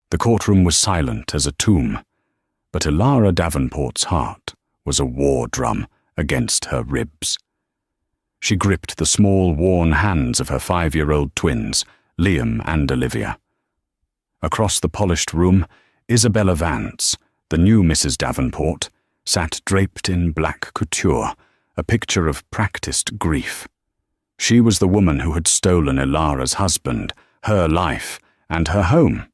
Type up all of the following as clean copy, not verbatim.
The courtroom was silent as a tomb, but Elara Davenport's heart was a war drum against her ribs. She gripped the small, worn hands of her 5-year-old twins, Liam and Olivia. Across the polished room, Isabella Vance, the new Mrs. Davenport, sat draped in black couture, a picture of practiced grief. She was the woman who had stolen Elara's husband, her life, and her home.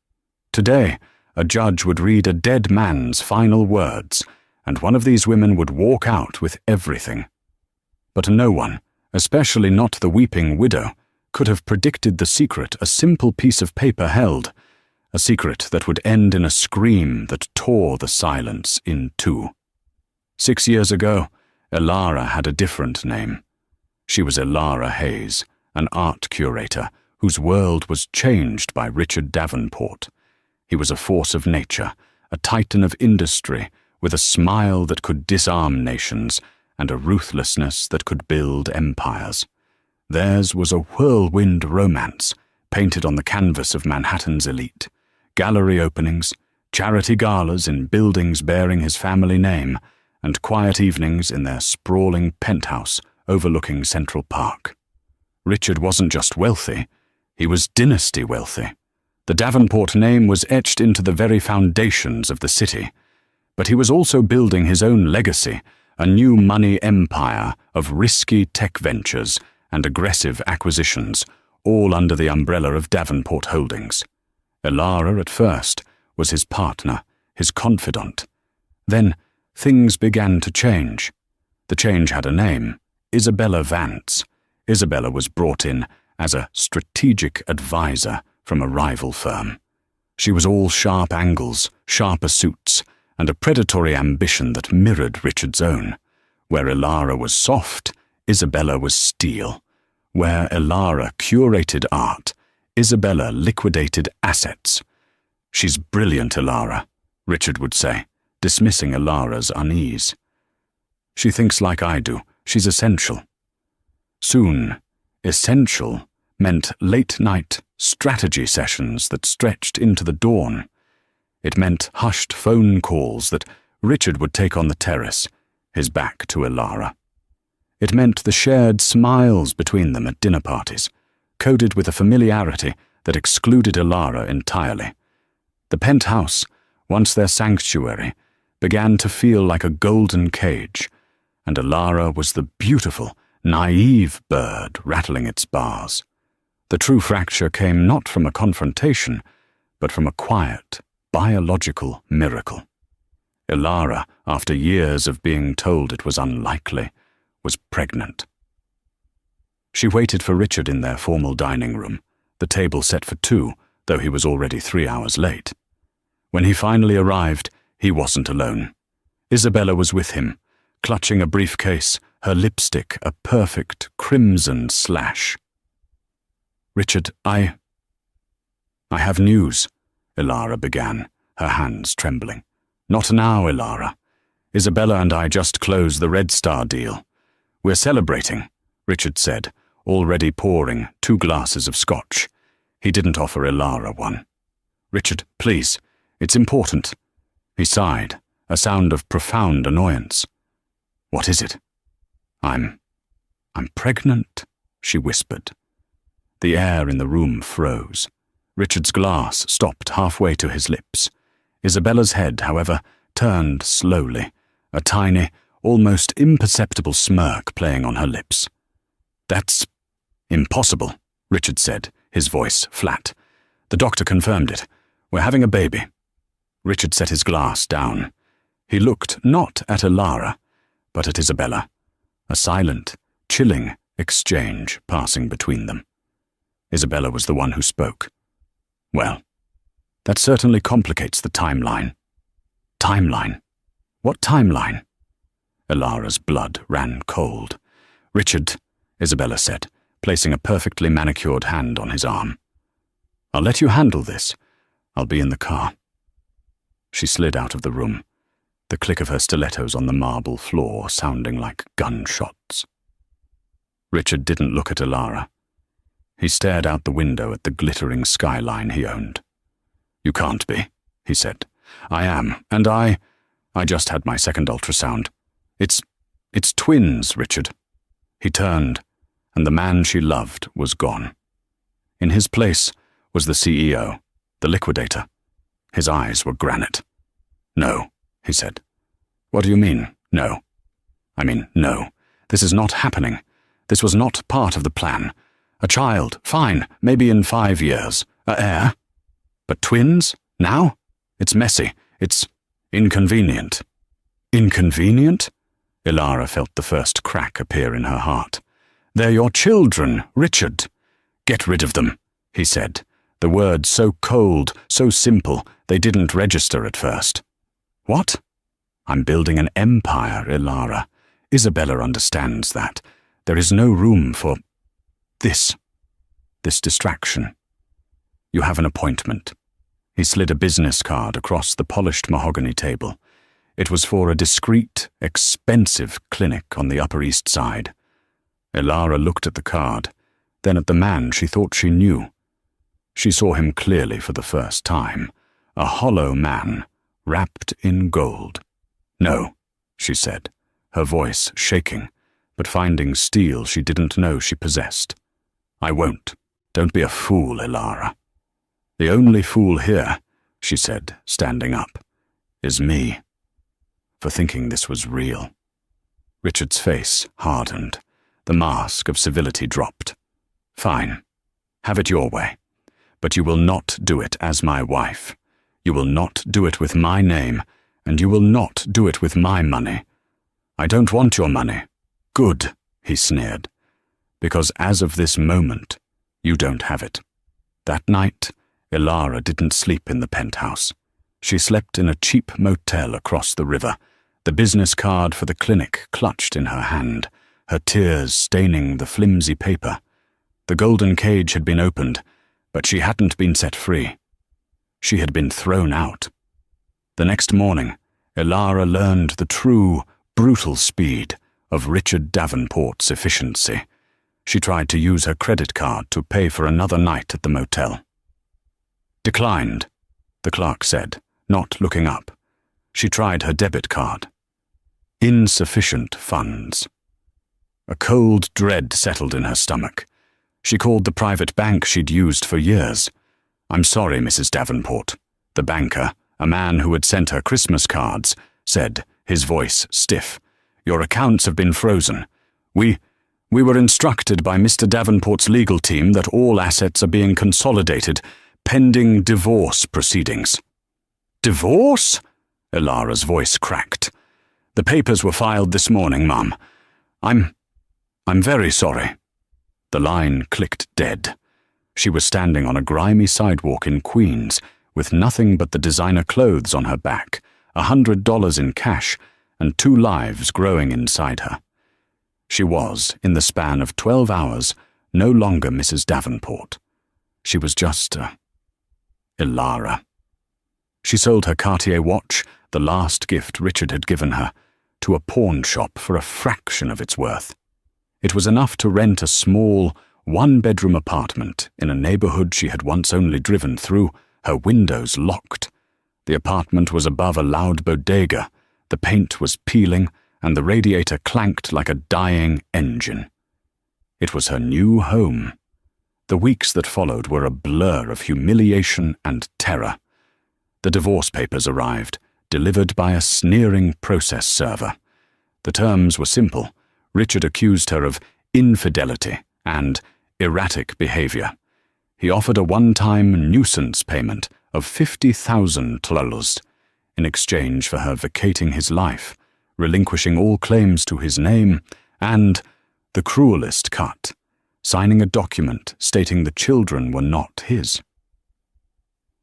Today, a judge would read a dead man's final words, and one of these women would walk out with everything. But no one, especially not the weeping widow, could have predicted the secret a simple piece of paper held, a secret that would end in a scream that tore the silence in two. 6 years ago, Elara had a different name. She was Elara Hayes, an art curator whose world was changed by Richard Davenport. He was a force of nature, a titan of industry, with a smile that could disarm nations and a ruthlessness that could build empires. Theirs was a whirlwind romance, painted on the canvas of Manhattan's elite. Gallery openings, charity galas in buildings bearing his family name, and quiet evenings in their sprawling penthouse overlooking Central Park. Richard wasn't just wealthy, he was dynasty wealthy. The Davenport name was etched into the very foundations of the city, but he was also building his own legacy, a new money empire of risky tech ventures and aggressive acquisitions, all under the umbrella of Davenport Holdings. Elara, at first, was his partner, his confidant. Then, things began to change. The change had a name, Isabella Vance. Isabella was brought in as a strategic advisor from a rival firm. She was all sharp angles, sharper suits, and a predatory ambition that mirrored Richard's own. Where Elara was soft, Isabella was steel. Where Elara curated art, Isabella liquidated assets. "She's brilliant, Elara," Richard would say, dismissing Elara's unease. "She thinks like I do. She's essential." Soon, essential meant late-night strategy sessions that stretched into the dawn. It meant hushed phone calls that Richard would take on the terrace, his back to Elara. It meant the shared smiles between them at dinner parties, coded with a familiarity that excluded Elara entirely. The penthouse, once their sanctuary, began to feel like a golden cage, and Elara was the beautiful, naive bird rattling its bars. The true fracture came not from a confrontation, but from a quiet, biological miracle. Elara, after years of being told it was unlikely, was pregnant. She waited for Richard in their formal dining room, the table set for 2, though he was already 3 hours late. When he finally arrived, he wasn't alone. Isabella was with him, clutching a briefcase, her lipstick a perfect crimson slash. "Richard, I have news," Elara began, her hands trembling. "Not now, Elara. Isabella and I just closed the Red Star deal. We're celebrating," Richard said, already pouring 2 glasses of scotch. He didn't offer Elara one. "Richard, please, it's important." He sighed, a sound of profound annoyance. "What is it?" I'm pregnant," she whispered. The air in the room froze. Richard's glass stopped halfway to his lips. Isabella's head, however, turned slowly, a tiny, almost imperceptible smirk playing on her lips. "That's impossible," Richard said, his voice flat. "The doctor confirmed it. We're having a baby." Richard set his glass down. He looked not at Elara, but at Isabella, a silent, chilling exchange passing between them. Isabella was the one who spoke. "Well, that certainly complicates the timeline." "Timeline? What timeline?" Elara's blood ran cold. "Richard," Isabella said, placing a perfectly manicured hand on his arm. "I'll let you handle this. I'll be in the car." She slid out of the room, the click of her stilettos on the marble floor sounding like gunshots. Richard didn't look at Elara. He stared out the window at the glittering skyline he owned. "You can't be," he said. "I am, and I just had my second ultrasound. It's twins, Richard." He turned, and the man she loved was gone. In his place was the CEO, the liquidator. His eyes were granite. "No," he said. "What do you mean, no?" "I mean, no. This is not happening. This was not part of the plan. A child, fine, maybe in 5 years. A heir. But twins? Now? It's messy. It's inconvenient." "Inconvenient?" Ilara felt the first crack appear in her heart. "They're your children, Richard." "Get rid of them," he said, the words so cold, so simple, they didn't register at first. "What?" "I'm building an empire, Ilara. Isabella understands that. There is no room for this distraction. You have an appointment." He slid a business card across the polished mahogany table. It was for a discreet, expensive clinic on the Upper East Side. Ilara looked at the card, then at the man she thought she knew. She saw him clearly for the first time, a hollow man, wrapped in gold. "No," she said, her voice shaking, but finding steel she didn't know she possessed. "I won't. Don't be a fool, Ilara." "The only fool here," she said, standing up, "is me." For thinking this was real. Richard's face hardened. The mask of civility dropped. "Fine. Have it your way. But you will not do it as my wife. You will not do it with my name, and you will not do it with my money. I don't want your money." "Good," he sneered. "Because as of this moment, you don't have it." That night, Ilara didn't sleep in the penthouse. She slept in a cheap motel across the river, the business card for the clinic clutched in her hand, her tears staining the flimsy paper. The golden cage had been opened, but she hadn't been set free. She had been thrown out. The next morning, Ilara learned the true, brutal speed of Richard Davenport's efficiency. She tried to use her credit card to pay for another night at the motel. "Declined," the clerk said, not looking up. She tried her debit card. Insufficient funds. A cold dread settled in her stomach. She called the private bank she'd used for years. "I'm sorry, Mrs. Davenport," the banker, a man who had sent her Christmas cards, said, his voice stiff. "Your accounts have been frozen. We were instructed by Mr. Davenport's legal team that all assets are being consolidated, pending divorce proceedings." "Divorce?" Ilara's voice cracked. "The papers were filed this morning, Mum. I'm very sorry." The line clicked dead. She was standing on a grimy sidewalk in Queens, with nothing but the designer clothes on her back, $100 in cash, and 2 lives growing inside her. She was, in the span of 12 hours, no longer Mrs. Davenport. She was just Ilara. She sold her Cartier watch, the last gift Richard had given her, to a pawn shop for a fraction of its worth. It was enough to rent a small, 1-bedroom apartment in a neighborhood she had once only driven through, her windows locked. The apartment was above a loud bodega, the paint was peeling, and the radiator clanked like a dying engine. It was her new home. The weeks that followed were a blur of humiliation and terror. The divorce papers arrived, delivered by a sneering process server. The terms were simple. Richard accused her of infidelity and erratic behavior. He offered a one-time nuisance payment of 50,000 tlolos in exchange for her vacating his life, relinquishing all claims to his name, and, the cruelest cut, signing a document stating the children were not his.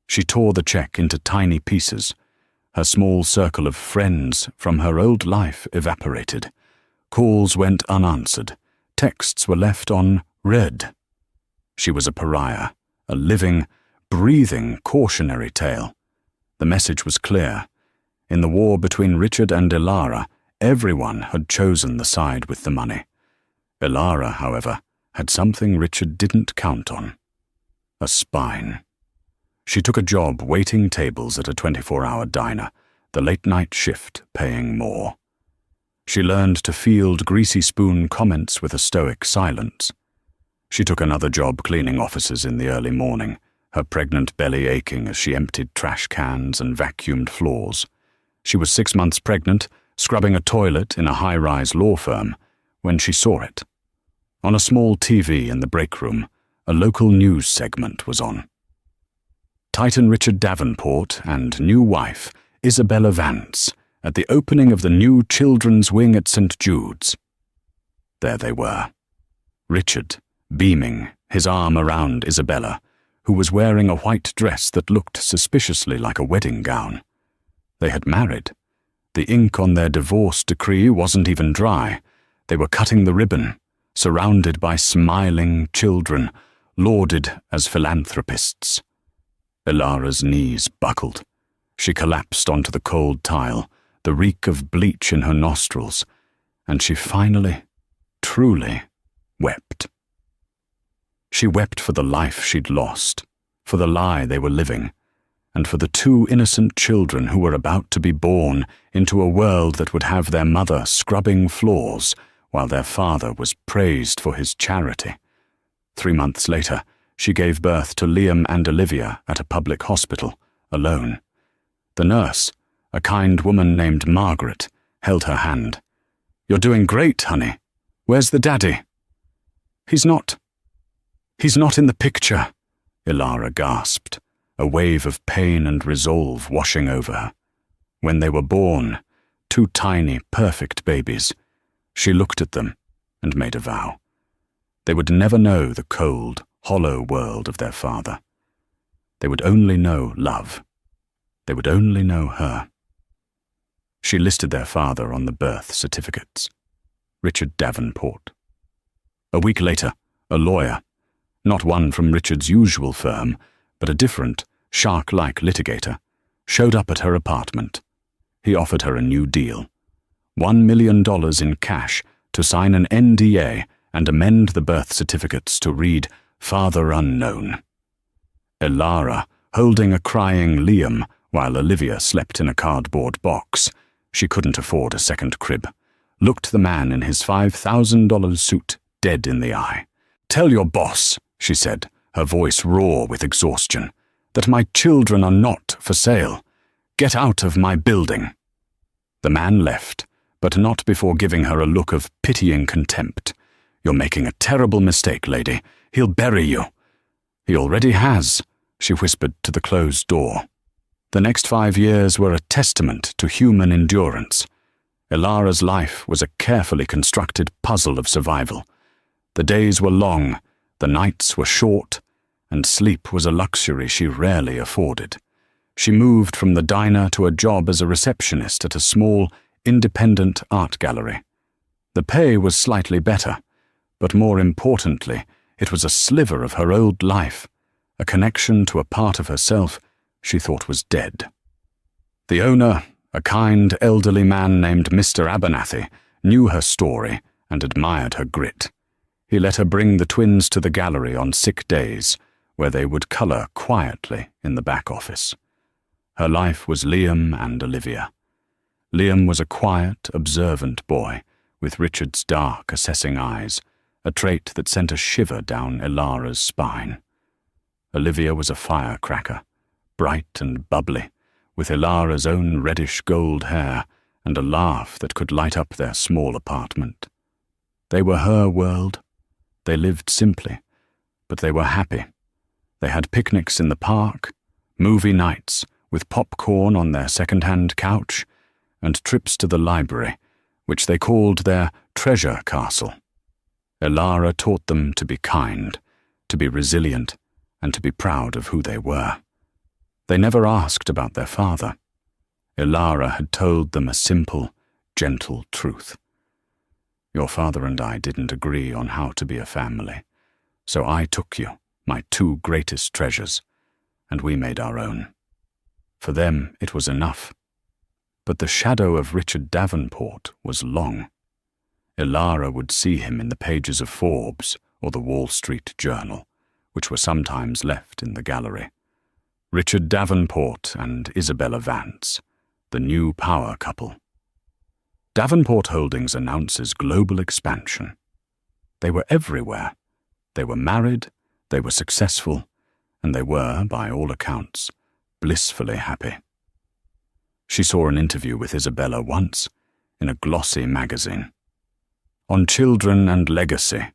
She tore the check into tiny pieces. Her small circle of friends from her old life evaporated. Calls went unanswered. Texts were left on read. She was a pariah, a living, breathing cautionary tale. The message was clear. In the war between Richard and Ilara, everyone had chosen the side with the money. Ilara, however, had something Richard didn't count on. A spine. She took a job waiting tables at a 24-hour diner, the late-night shift paying more. She learned to field greasy spoon comments with a stoic silence. She took another job cleaning offices in the early morning, her pregnant belly aching as she emptied trash cans and vacuumed floors. She was 6 months pregnant, scrubbing a toilet in a high-rise law firm, when she saw it. On a small TV in the break room, a local news segment was on. Titan Richard Davenport and new wife, Isabella Vance, at the opening of the new children's wing at St. Jude's. There they were. Richard, beaming, his arm around Isabella, who was wearing a white dress that looked suspiciously like a wedding gown. They had married. The ink on their divorce decree wasn't even dry. They were cutting the ribbon, surrounded by smiling children, lauded as philanthropists. Ilara's knees buckled. She collapsed onto the cold tile, the reek of bleach in her nostrils, and she finally, truly, wept. She wept for the life she'd lost, for the lie they were living, and for the 2 innocent children who were about to be born into a world that would have their mother scrubbing floors while their father was praised for his charity. 3 months later, she gave birth to Liam and Olivia at a public hospital, alone. The nurse, a kind woman named Margaret, held her hand. "You're doing great, honey. Where's the daddy?" He's not in the picture," Ilara gasped, a wave of pain and resolve washing over her. When they were born, 2 tiny, perfect babies, she looked at them and made a vow. They would never know the cold, hollow world of their father. They would only know love. They would only know her. She listed their father on the birth certificates. Richard Davenport. A week later, a lawyer, not one from Richard's usual firm, but a different, shark-like litigator, showed up at her apartment. He offered her a new deal. $1 million in cash to sign an NDA and amend the birth certificates to read Father Unknown. Ilara, holding a crying Liam while Olivia slept in a cardboard box, she couldn't afford a second crib, looked the man in his $5,000 suit dead in the eye. "Tell your boss," she said, her voice raw with exhaustion, "that my children are not for sale. Get out of my building." The man left, but not before giving her a look of pitying contempt. "You're making a terrible mistake, lady. He'll bury you." "He already has," she whispered to the closed door. The next 5 years were a testament to human endurance. Ilara's life was a carefully constructed puzzle of survival. The days were long, the nights were short, and sleep was a luxury she rarely afforded. She moved from the diner to a job as a receptionist at a small, independent art gallery. The pay was slightly better, but more importantly, it was a sliver of her old life, a connection to a part of herself she thought was dead. The owner, a kind elderly man named Mr. Abernathy, knew her story and admired her grit. He let her bring the twins to the gallery on sick days, where they would colour quietly in the back office. Her life was Liam and Olivia. Liam was a quiet, observant boy, with Richard's dark, assessing eyes, a trait that sent a shiver down Ilara's spine. Olivia was a firecracker, bright and bubbly, with Ilara's own reddish-gold hair and a laugh that could light up their small apartment. They were her world. They lived simply, but they were happy. They had picnics in the park, movie nights with popcorn on their second-hand couch, and trips to the library, which they called their treasure castle. Ilara taught them to be kind, to be resilient, and to be proud of who they were. They never asked about their father. Ilara had told them a simple, gentle truth. Your father and I didn't agree on how to be a family, so I took you, my 2 greatest treasures, and we made our own. For them it was enough. But the shadow of Richard Davenport was long. Ilara would see him in the pages of Forbes or the Wall Street Journal, which were sometimes left in the gallery. Richard Davenport and Isabella Vance, the new power couple. Davenport Holdings announces global expansion. They were everywhere. They were married, they were successful, and they were, by all accounts, blissfully happy. She saw an interview with Isabella once in a glossy magazine. On Children and Legacy,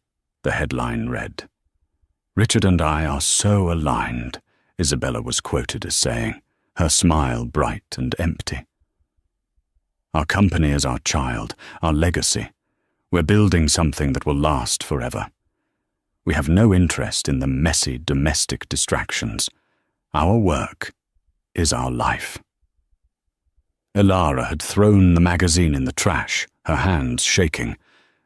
the headline read, "Richard and I are so aligned," Isabella was quoted as saying, her smile bright and empty. "Our company is our child, our legacy. We're building something that will last forever. We have no interest in the messy domestic distractions. Our work is our life." Elara had thrown the magazine in the trash, her hands shaking.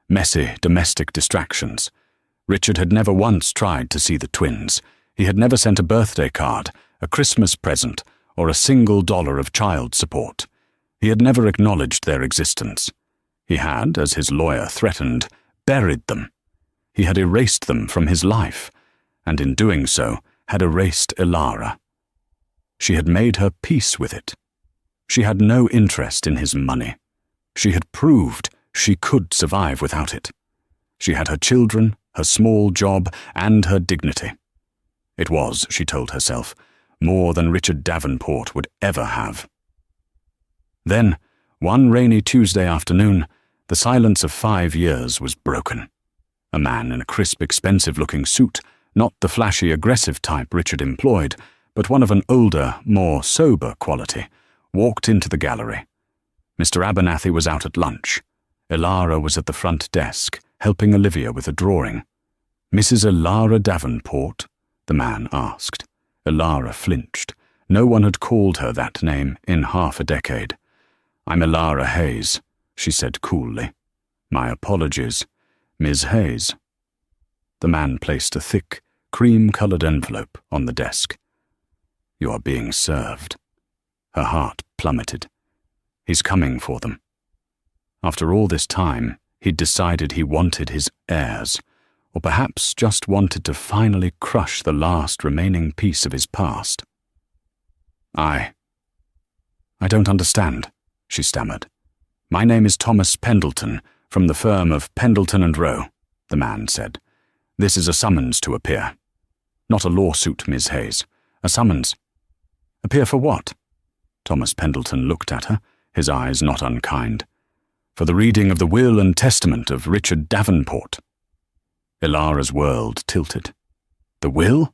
Messy domestic distractions. Richard had never once tried to see the twins. He had never sent a birthday card, a Christmas present, or a single dollar of child support. He had never acknowledged their existence. He had, as his lawyer threatened, buried them. He had erased them from his life, and in doing so had erased Elara. She had made her peace with it. She had no interest in his money. She had proved she could survive without it. She had her children, her small job, and her dignity. It was, she told herself, more than Richard Davenport would ever have. Then, one rainy Tuesday afternoon, the silence of 5 years was broken. A man in a crisp, expensive-looking suit, not the flashy, aggressive type Richard employed, but one of an older, more sober quality, walked into the gallery. Mr. Abernathy was out at lunch. Elara was at the front desk, helping Olivia with a drawing. "Mrs. Elara Davenport?" the man asked. Elara flinched. No one had called her that name in half a decade. "I'm Elara Hayes," she said coolly. "My apologies, Ms. Hayes." The man placed a thick, cream-colored envelope on the desk. "You are being served." Her heart plummeted. He's coming for them. After all this time, he'd decided he wanted his heirs, or perhaps just wanted to finally crush the last remaining piece of his past. I don't understand," she stammered. "My name is Thomas Pendleton, from the firm of Pendleton and Rowe," the man said. "This is a summons to appear. Not a lawsuit, Miss Hayes. A summons." "Appear for what?" Thomas Pendleton looked at her, his eyes not unkind. "For the reading of the will and testament of Richard Davenport." Elara's world tilted. "The will?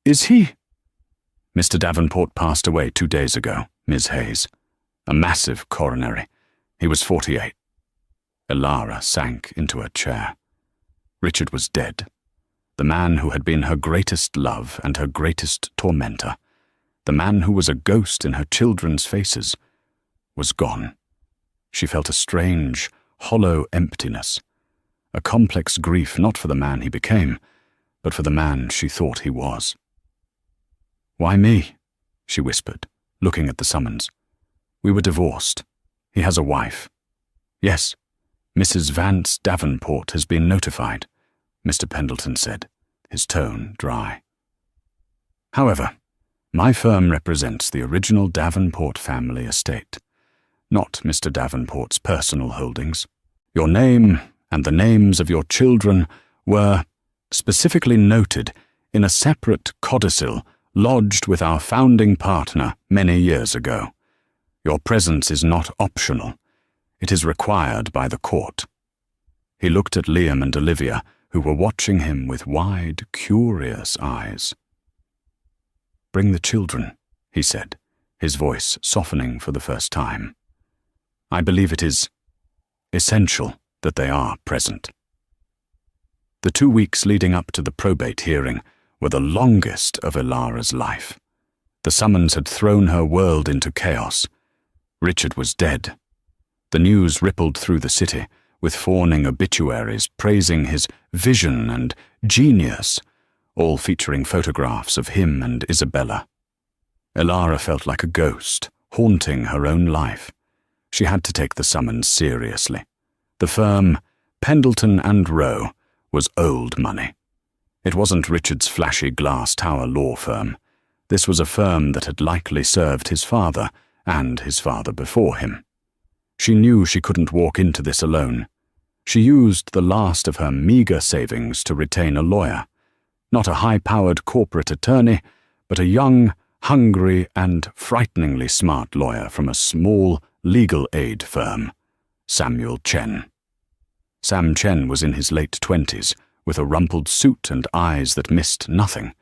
Is he?" "Mr. Davenport passed away 2 days ago, Miss Hayes. A massive coronary. He was 48. Elara sank into a chair. Richard was dead. The man who had been her greatest love and her greatest tormentor, the man who was a ghost in her children's faces, was gone. She felt a strange, hollow emptiness, a complex grief not for the man he became, but for the man she thought he was. "Why me?" she whispered, looking at the summons. "We were divorced. He has a wife." "Yes, Mrs. Vance Davenport has been notified," Mr. Pendleton said, his tone dry. "However, my firm represents the original Davenport family estate, not Mr. Davenport's personal holdings. Your name and the names of your children were specifically noted in a separate codicil lodged with our founding partner many years ago. Your presence is not optional. It is required by the court." He looked at Liam and Olivia, who were watching him with wide, curious eyes. "Bring the children," he said, his voice softening for the first time. "I believe it is essential that they are present." The 2 weeks leading up to the probate hearing were the longest of Elara's life. The summons had thrown her world into chaos. Richard was dead. The news rippled through the city, with fawning obituaries praising his vision and genius, all featuring photographs of him and Isabella. Elara felt like a ghost, haunting her own life. She had to take the summons seriously. The firm, Pendleton and Rowe, was old money. It wasn't Richard's flashy glass tower law firm. This was a firm that had likely served his father and his father before him. She knew she couldn't walk into this alone. She used the last of her meager savings to retain a lawyer, not a high-powered corporate attorney, but a young, hungry, and frighteningly smart lawyer from a small legal aid firm, Samuel Chen. Sam Chen was in his late 20s, with a rumpled suit and eyes that missed nothing.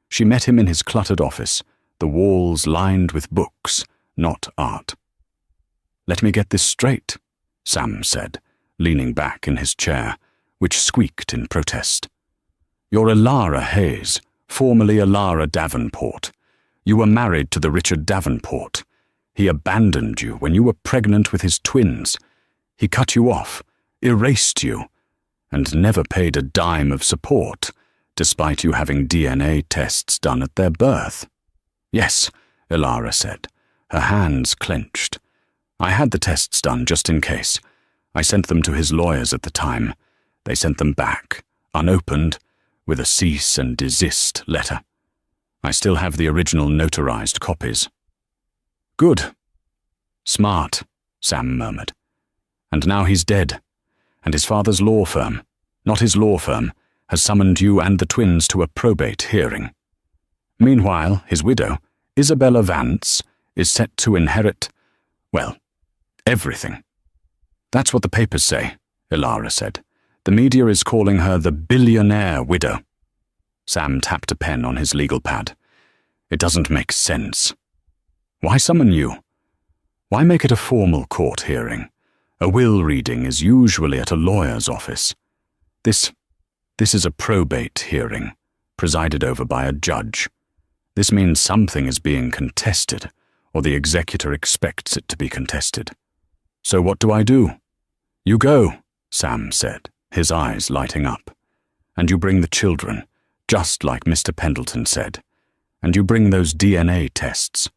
She met him in his cluttered office, the walls lined with books, not art. "Let me get this straight," Sam said, leaning back in his chair, which squeaked in protest. "You're Elara Hayes, formerly Elara Davenport. You were married to the Richard Davenport. He abandoned you when you were pregnant with his twins. He cut you off, erased you, and never paid a dime of support, despite you having DNA tests done at their birth." "Yes," Elara said, her hands clenched. "I had the tests done just in case. I sent them to his lawyers at the time. They sent them back, unopened, with a cease and desist letter. I still have the original notarized copies." "Good. Smart," Sam murmured. "And now he's dead, and his father's law firm, not his law firm, has summoned you and the twins to a probate hearing. Meanwhile, his widow, Isabella Vance, is set to inherit, well, everything." "That's what the papers say," Elara said. "The media is calling her the billionaire widow." Sam tapped a pen on his legal pad. "It doesn't make sense. Why summon you? Why make it a formal court hearing? A will reading is usually at a lawyer's office. This is a probate hearing, presided over by a judge. This means something is being contested, or the executor expects it to be contested. So what do I do?" "You go," Sam said, his eyes lighting up. "And you bring the children, just like Mr. Pendleton said. And you bring those DNA tests.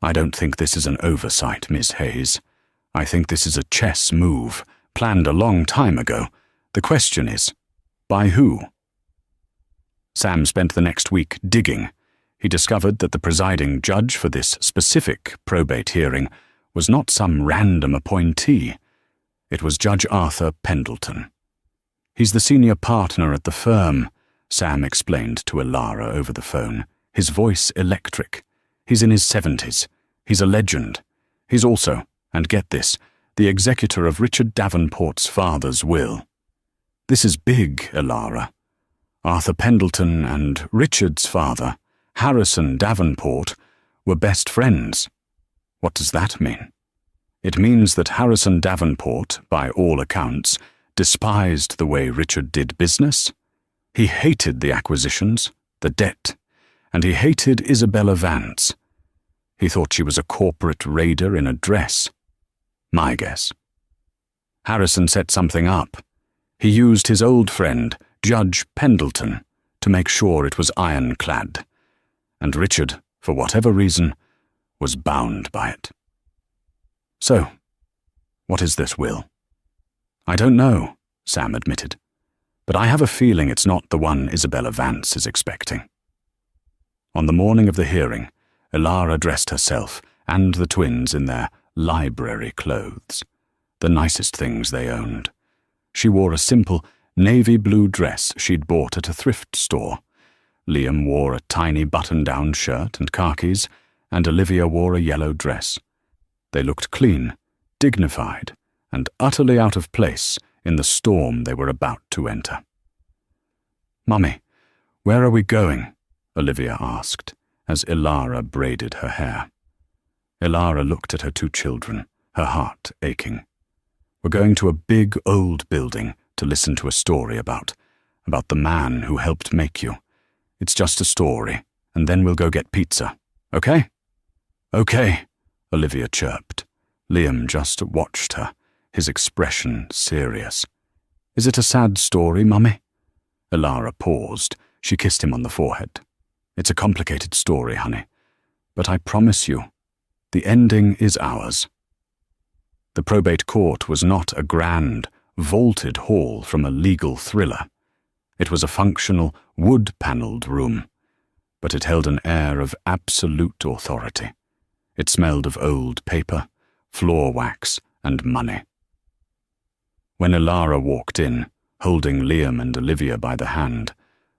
I don't think this is an oversight, Miss Hayes. I think this is a chess move, planned a long time ago. The question is, by who?" Sam spent the next week digging. He discovered that the presiding judge for this specific probate hearing was not some random appointee. It was Judge Arthur Pendleton. "He's the senior partner at the firm," Sam explained to Elara over the phone, his voice electric. "He's in his 70s. He's a legend. He's also, and get this, the executor of Richard Davenport's father's will. This is big, Elara. Arthur Pendleton and Richard's father, Harrison Davenport, were best friends. What does that mean? It means that Harrison Davenport, by all accounts, despised the way Richard did business. He hated the acquisitions, the debt, and he hated Isabella Vance. He thought she was a corporate raider in a dress. My guess. Harrison set something up. He used his old friend, Judge Pendleton, to make sure it was ironclad. And Richard, for whatever reason, was bound by it. So, what is this will? I don't know, Sam admitted, but I have a feeling it's not the one Isabella Vance is expecting. On the morning of the hearing, Elara dressed herself and the twins in their library clothes, the nicest things they owned. She wore a simple navy blue dress she'd bought at a thrift store. Liam wore a tiny button-down shirt and khakis, and Olivia wore a yellow dress. They looked clean, dignified, and utterly out of place in the storm they were about to enter. "Mummy, where are we going?" Olivia asked, as Elara braided her hair. Elara looked at her two children, her heart aching. "We're going to a big old building to listen to a story about the man who helped make you. It's just a story, and then we'll go get pizza. Okay?" "Okay," Olivia chirped. Liam just watched her, his expression serious. "Is it a sad story, Mummy?" Elara paused. She kissed him on the forehead. "It's a complicated story, honey. But I promise you, the ending is ours." The probate court was not a grand, vaulted hall from a legal thriller. It was a functional, wood-panelled room. but it held an air of absolute authority. It smelled of old paper, floor wax, and money. When Ilara walked in, holding Liam and Olivia by the hand,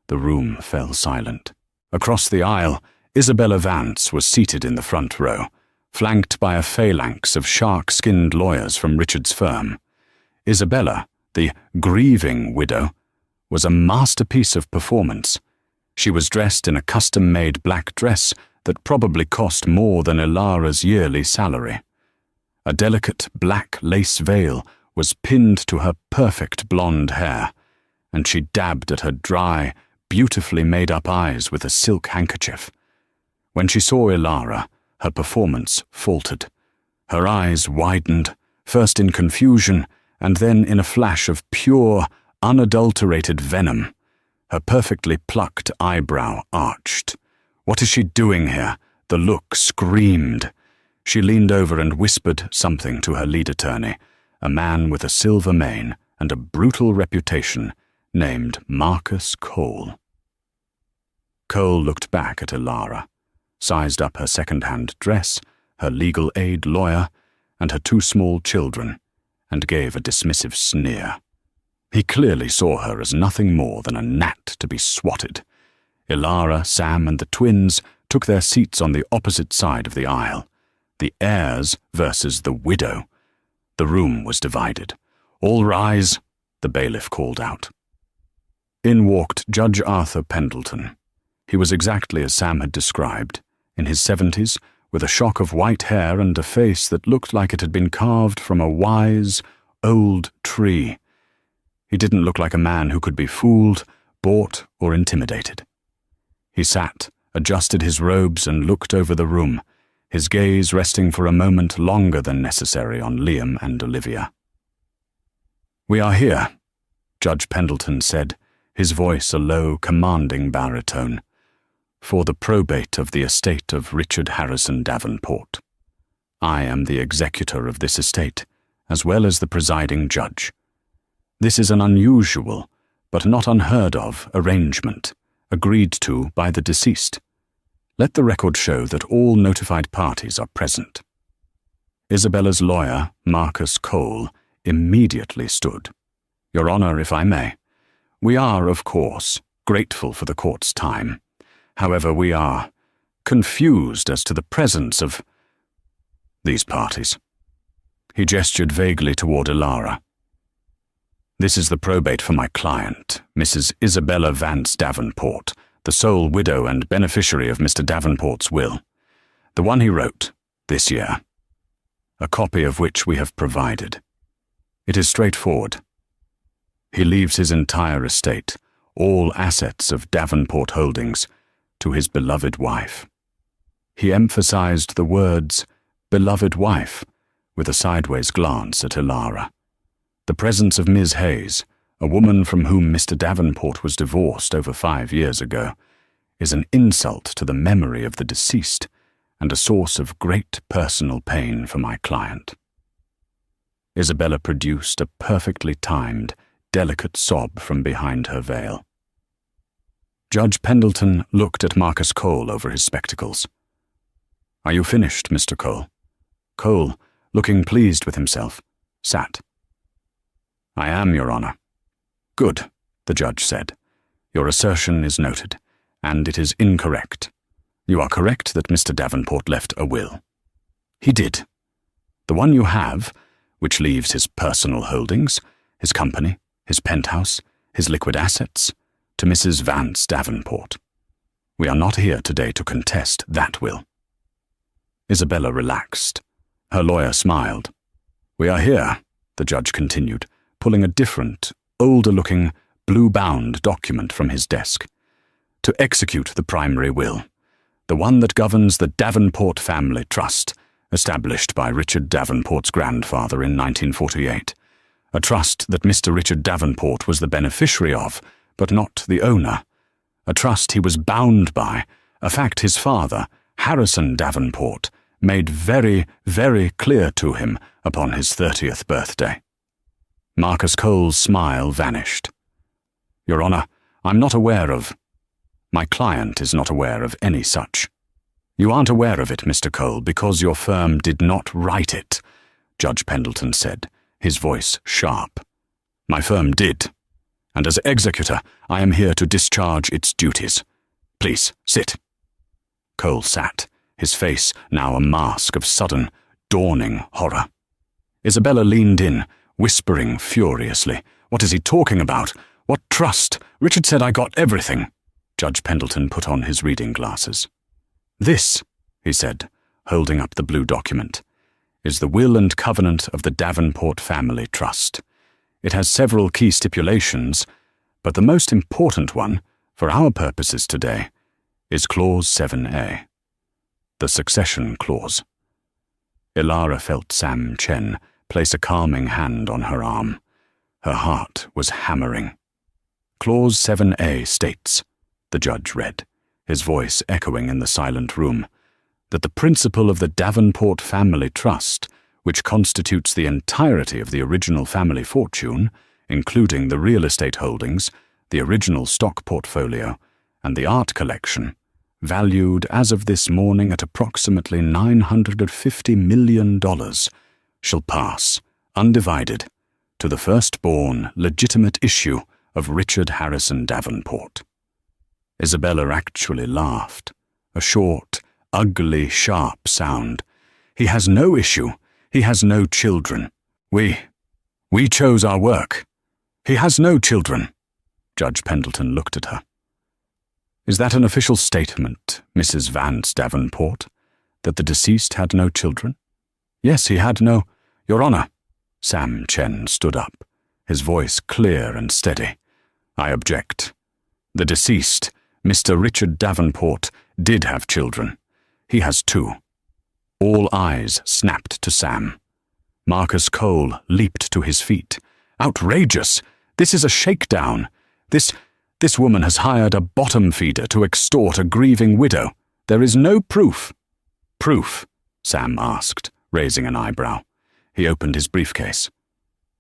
the room fell silent. Across the aisle, Isabella Vance was seated in the front row, flanked by a phalanx of shark-skinned lawyers from Richard's firm. Isabella, the grieving widow, was a masterpiece of performance. She was dressed in a custom-made black dress that probably cost more than Ilara's yearly salary. A delicate black lace veil was pinned to her perfect blonde hair, and she dabbed at her dry, beautifully made-up eyes with a silk handkerchief. When she saw Ilara, her performance faltered. Her eyes widened, first in confusion, and then in a flash of pure, unadulterated venom. Her perfectly plucked eyebrow arched. "What is she doing here?" The look screamed. She leaned over and whispered something to her lead attorney, a man with a silver mane and a brutal reputation, named Marcus Cole. Cole looked back at Ilara, sized up her second-hand dress, her legal aid lawyer, and her 2 small children, and gave a dismissive sneer. He clearly saw her as nothing more than a gnat to be swatted. Ilara, Sam, and the twins took their seats on the opposite side of the aisle. The heirs versus the widow. The room was divided. "All rise," the bailiff called out. In walked Judge Arthur Pendleton. He was exactly as Sam had described, in his 70s, with a shock of white hair and a face that looked like it had been carved from a wise, old tree. He didn't look like a man who could be fooled, bought, or intimidated. He sat, adjusted his robes, and looked over the room, his gaze resting for a moment longer than necessary on Liam and Olivia. "We are here," Judge Pendleton said, his voice a low, commanding baritone, "for the probate of the estate of Richard Harrison Davenport. I am the executor of this estate, as well as the presiding judge. This is an unusual, but not unheard of, arrangement, agreed to by the deceased. Let the record show that all notified parties are present." Isabella's lawyer, Marcus Cole, immediately stood. "Your Honor, if I may, we are, of course, grateful for the court's time. However, we are confused as to the presence of these parties." He gestured vaguely toward Ilara. "This is the probate for my client, Mrs. Isabella Vance Davenport, the sole widow and beneficiary of Mr. Davenport's will, the one he wrote this year, a copy of which we have provided. It is straightforward. He leaves his entire estate, all assets of Davenport Holdings, to his beloved wife." He emphasized the words, "beloved wife," with a sideways glance at Ilara. The presence of Ms. Hayes, a woman from whom Mr. Davenport was divorced over 5 years ago, is an insult to the memory of the deceased and a source of great personal pain for my client." Isabella produced a perfectly timed, delicate sob from behind her veil. Judge Pendleton looked at Marcus Cole over his spectacles. "Are you finished, Mr. Cole?" Cole, looking pleased with himself, sat. "I am, Your Honor." "Good," the judge said. "Your assertion is noted, and it is incorrect. You are correct that Mr. Davenport left a will." "He did. The one you have, which leaves his personal holdings, his company, his penthouse, his liquid assets, to Mrs. Vance Davenport. We are not here today to contest that will." Isabella relaxed. Her lawyer smiled. "We are here," the judge continued, pulling a different, older-looking, blue-bound document from his desk, "to execute the primary will, the one that governs the Davenport Family Trust, established by Richard Davenport's grandfather in 1948, a trust that Mr. Richard Davenport was the beneficiary of, but not the owner, a trust he was bound by, a fact his father, Harrison Davenport, made very, very clear to him upon his 30th birthday." Marcus Cole's smile vanished. "Your Honor, I'm not aware of—" My client is not aware of any such. You aren't aware of it, Mr. Cole, because your firm did not write it, Judge Pendleton said, his voice sharp. My firm did, and as executor, I am here to discharge its duties. Please, sit. Cole sat, his face now a mask of sudden, dawning horror. Isabella leaned in, whispering furiously. What is he talking about? What trust? Richard said I got everything. Judge Pendleton put on his reading glasses. This, he said, holding up the blue document, is the will and covenant of the Davenport Family Trust. It has several key stipulations, but the most important one, for our purposes today, is Clause 7A, the succession clause. Ilara felt Sam Chen place a calming hand on her arm. Her heart was hammering. Clause 7A states, the judge read, his voice echoing in the silent room, that the principal of the Davenport Family Trust, which constitutes the entirety of the original family fortune, including the real estate holdings, the original stock portfolio, and the art collection, valued as of this morning at approximately $950 million, shall pass, undivided, to the firstborn legitimate issue of Richard Harrison Davenport. Isabella actually laughed, a short, ugly, sharp sound. He has no issue. He has no children. We chose our work. He has no children. Judge Pendleton looked at her. Is that an official statement, Mrs. Vance Davenport, that the deceased had no children? Yes, he had no... Your Honor. Sam Chen stood up, his voice clear and steady. I object. The deceased, Mr. Richard Davenport, did have children. He has 2. All eyes snapped to Sam. Marcus Cole leaped to his feet. Outrageous! This is a shakedown. This woman has hired a bottom feeder to extort a grieving widow. There is no proof. Proof? Sam asked, raising an eyebrow. He opened his briefcase.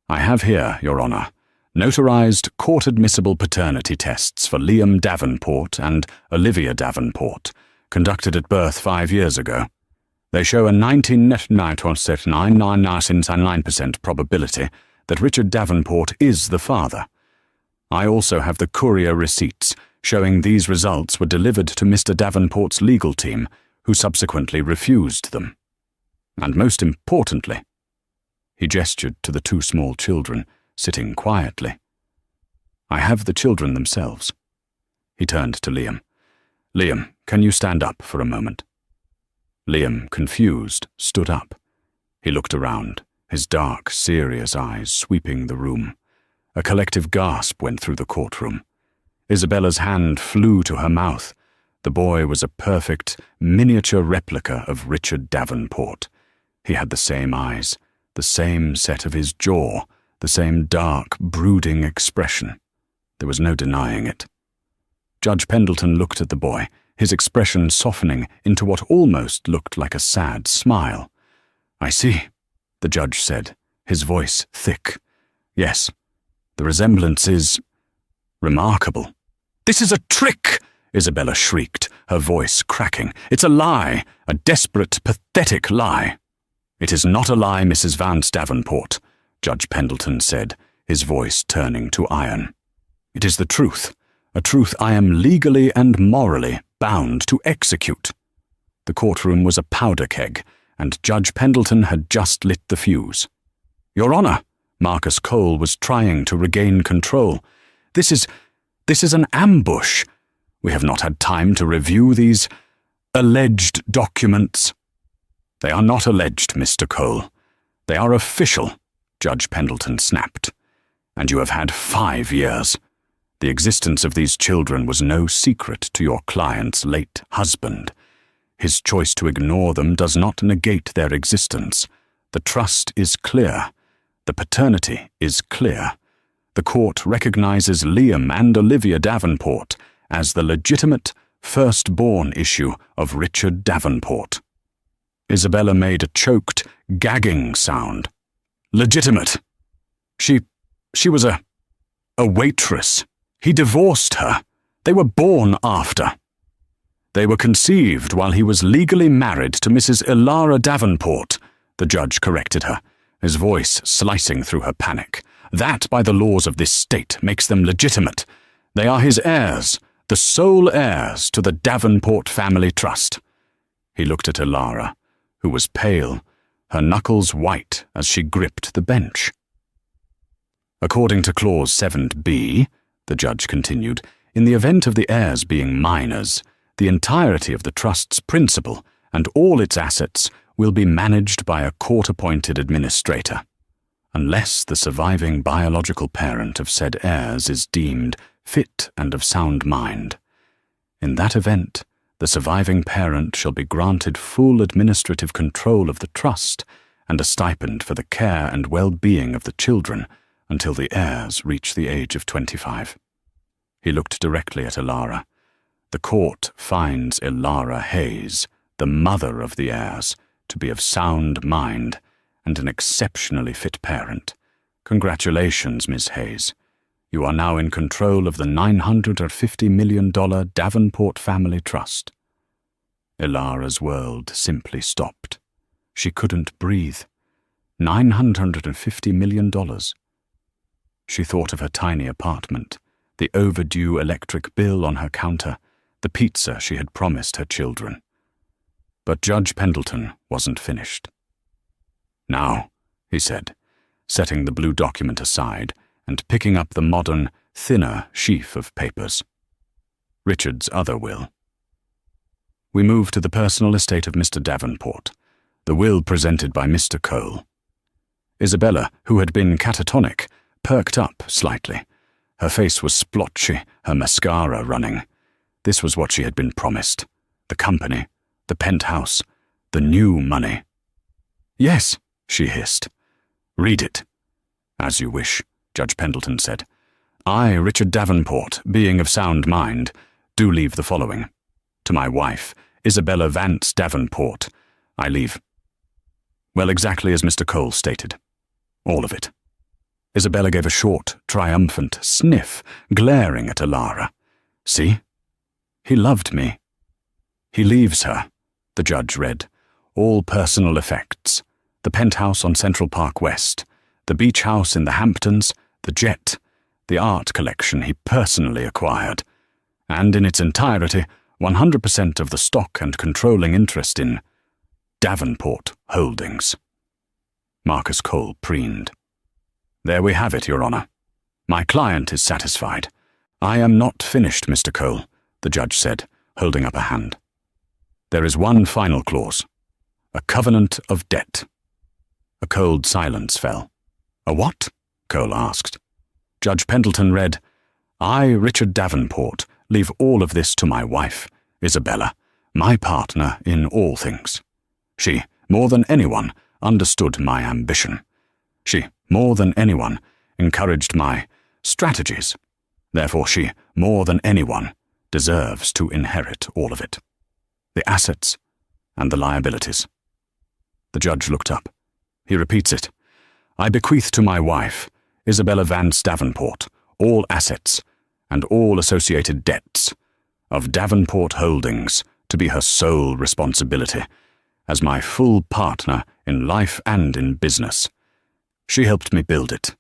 I have here, Your Honor, notarized court-admissible paternity tests for Liam Davenport and Olivia Davenport, conducted at birth 5 years ago. They show a 99.999% probability that Richard Davenport is the father. I also have the courier receipts showing these results were delivered to Mr. Davenport's legal team, who subsequently refused them. And most importantly, he gestured to the 2 small children, sitting quietly. I have the children themselves. He turned to Liam. Liam, can you stand up for a moment? Liam, confused, stood up. He looked around, his dark, serious eyes sweeping the room. A collective gasp went through the courtroom. Isabella's hand flew to her mouth. The boy was a perfect, miniature replica of Richard Davenport. He had the same eyes, the same set of his jaw, the same dark, brooding expression. There was no denying it. Judge Pendleton looked at the boy, his expression softening into what almost looked like a sad smile. I see, the judge said, his voice thick. Yes, the resemblance is remarkable. This is a trick, Isabella shrieked, her voice cracking. It's a lie, a desperate, pathetic lie. It is not a lie, Mrs. Vance Davenport, Judge Pendleton said, his voice turning to iron. It is the truth, a truth I am legally and morally bound to execute. The courtroom was a powder keg, and Judge Pendleton had just lit the fuse. Your Honor, Marcus Cole was trying to regain control. This is an ambush. We have not had time to review these alleged documents. They are not alleged, Mr. Cole. They are official, Judge Pendleton snapped. And you have had 5 years. The existence of these children was no secret to your client's late husband. His choice to ignore them does not negate their existence. The trust is clear. The paternity is clear. The court recognizes Liam and Olivia Davenport as the legitimate firstborn issue of Richard Davenport. Isabella made a choked, gagging sound. Legitimate. She was a waitress. He divorced her. They were born after. They were conceived while he was legally married to Mrs. Ilara Davenport, the judge corrected her, his voice slicing through her panic. That, by the laws of this state, makes them legitimate. They are his heirs, the sole heirs to the Davenport family trust. He looked at Ilara, who was pale, her knuckles white as she gripped the bench. According to Clause 7b, the judge continued, in the event of the heirs being minors, the entirety of the trust's principal and all its assets will be managed by a court-appointed administrator, unless the surviving biological parent of said heirs is deemed fit and of sound mind. In that event, the surviving parent shall be granted full administrative control of the trust and a stipend for the care and well-being of the children until the heirs reach the age of 25. He looked directly at Ilara. The court finds Ilara Hayes, the mother of the heirs, to be of sound mind and an exceptionally fit parent. Congratulations, Miss Hayes. You are now in control of the $950 million Davenport Family Trust. Ilara's world simply stopped. She couldn't breathe. $950 million. She thought of her tiny apartment, the overdue electric bill on her counter, the pizza she had promised her children. But Judge Pendleton wasn't finished. Now, he said, setting the blue document aside and picking up the modern, thinner sheaf of papers. Richard's other will. We moved to the personal estate of Mr. Davenport, the will presented by Mr. Cole. Isabella, who had been catatonic, perked up slightly. Her face was splotchy, her mascara running. This was what she had been promised. The company, the penthouse, the new money. Yes, she hissed. Read it. As you wish, Judge Pendleton said. I, Richard Davenport, being of sound mind, do leave the following. To my wife, Isabella Vance Davenport, I leave. Well, exactly as Mr. Cole stated. All of it. Isabella gave a short, triumphant sniff, glaring at Ilara. See? He loved me. He leaves her, the judge read. All personal effects. The penthouse on Central Park West, the beach house in the Hamptons, the jet, the art collection he personally acquired, and in its entirety, 100% of the stock and controlling interest in Davenport Holdings. Marcus Cole preened. There we have it, Your Honor. My client is satisfied. I am not finished, Mr. Cole, the judge said, holding up a hand. There is one final clause. A covenant of debt. A cold silence fell. A what? Cole asked. Judge Pendleton read, I, Richard Davenport, leave all of this to my wife, Isabella, my partner in all things. She, more than anyone, understood my ambition. She, more than anyone, encouraged my strategies. Therefore she, more than anyone, deserves to inherit all of it. The assets and the liabilities. The judge looked up. He repeats it. I bequeath to my wife, Isabella Vance Davenport, all assets and all associated debts of Davenport Holdings to be her sole responsibility, as my full partner in life and in business. She helped me build it,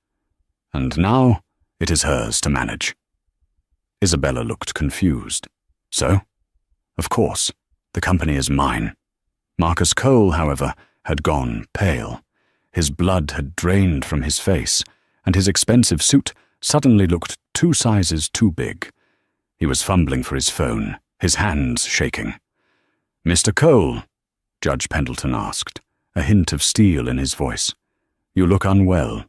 and now it is hers to manage. Isabella looked confused. So? Of course, the company is mine. Marcus Cole, however, had gone pale. His blood had drained from his face, and his expensive suit suddenly looked 2 sizes too big. He was fumbling for his phone, his hands shaking. Mr. Cole, Judge Pendleton asked, a hint of steel in his voice. You look unwell.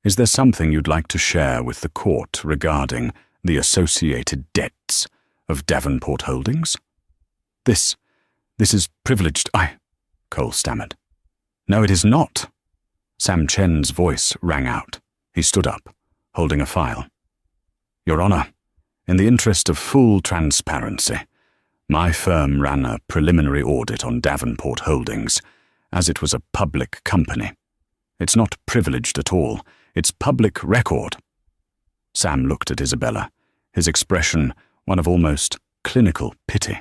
Is there something you'd like to share with the court regarding the associated debts of Davenport Holdings? This is privileged, Cole stammered. No, it is not. Sam Chen's voice rang out. He stood up, holding a file. Your Honor, in the interest of full transparency, my firm ran a preliminary audit on Davenport Holdings, as it was a public company. It's not privileged at all. It's public record. Sam looked at Isabella, his expression one of almost clinical pity.